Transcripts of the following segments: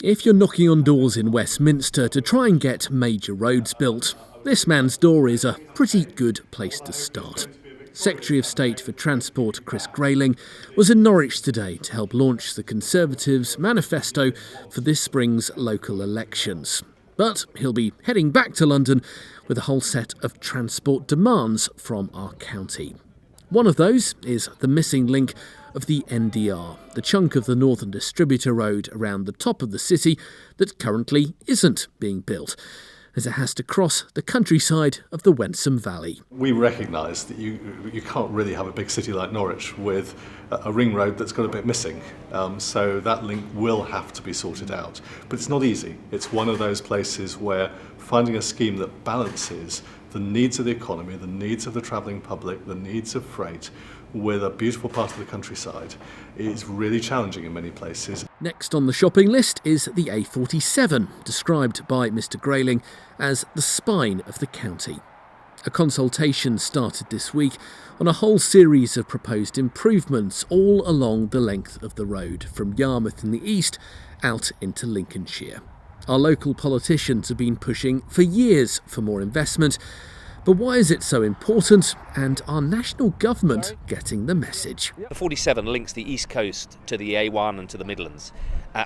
If you're knocking on doors in Westminster to try and get major roads built, this man's door is a pretty good place to start. Secretary of State for Transport Chris Grayling was in Norwich today to help launch the Conservatives' manifesto for this spring's local elections. But he'll be heading back to London with a whole set of transport demands from our county. One of those is the missing link of the NDR, the chunk of the Northern Distributor Road around the top of the city that currently isn't being built, as it has to cross the countryside of the Wensum Valley. We recognise that you can't really have a big city like Norwich with a ring road that's got a bit missing, so that link will have to be sorted out. But it's not easy. It's one of those places where finding a scheme that balances the needs of the economy, the needs of the travelling public, the needs of freight, with a beautiful part of the countryside is really challenging in many places. Next on the shopping list is the A47, described by Mr Grayling as the spine of the county. A consultation started this week on a whole series of proposed improvements all along the length of the road, from Yarmouth in the east out into Lincolnshire. Our local politicians have been pushing for years for more investment. But why is it so important, and our national government getting the message? The 47 links the East Coast to the A1 and to the Midlands.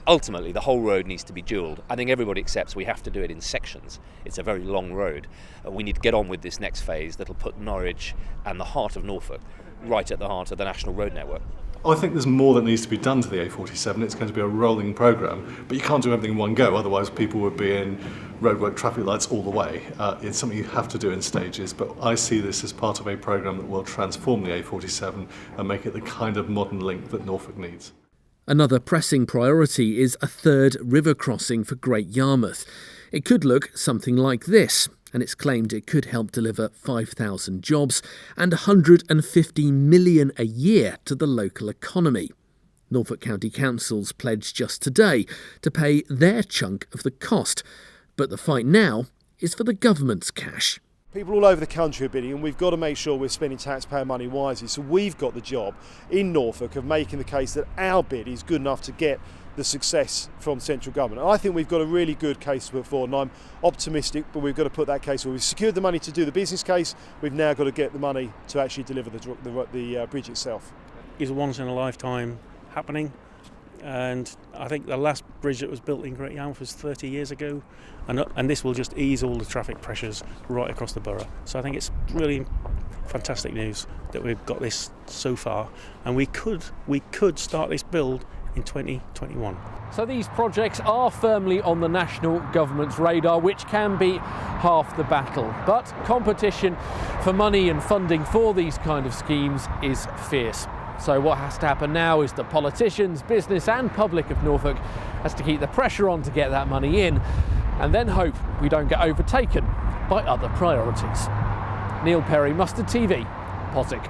Ultimately, the whole road needs to be dualled. I think everybody accepts we have to do it in sections. It's a very long road. We need to get on with this next phase that'll put Norwich and the heart of Norfolk right at the heart of the national road network. I think there's more that needs to be done to the A47. It's going to be a rolling programme, but you can't do everything in one go, otherwise people would be in roadwork traffic lights all the way. It's something you have to do in stages, but I see this as part of a programme that will transform the A47 and make it the kind of modern link that Norfolk needs. Another pressing priority is a third river crossing for Great Yarmouth. It could look something like this, and it's claimed it could help deliver 5,000 jobs and £150 million a year to the local economy. Norfolk County Council's pledged just today to pay their chunk of the cost, but the fight now is for the government's cash. People all over the country are bidding, and we've got to make sure we're spending taxpayer money wisely. So we've got the job in Norfolk of making the case that our bid is good enough to get the success from central government. I think we've got a really good case to put forward, and I'm optimistic, but we've got to put that case forward. We've secured the money to do the business case. We've now got to get the money to actually deliver the bridge itself. It's a once-in-a-lifetime happening, and I think the last bridge that was built in Great Yarmouth was 30 years ago, and this will just ease all the traffic pressures right across the borough. So I think it's really fantastic news that we've got this so far, and we could start this build in 2021. So these projects are firmly on the national government's radar, which can be half the battle. But competition for money and funding for these kind of schemes is fierce. So what has to happen now is the politicians, business and public of Norfolk has to keep the pressure on to get that money in, and then hope we don't get overtaken by other priorities. Neil Perry, Mustard TV, Pottick.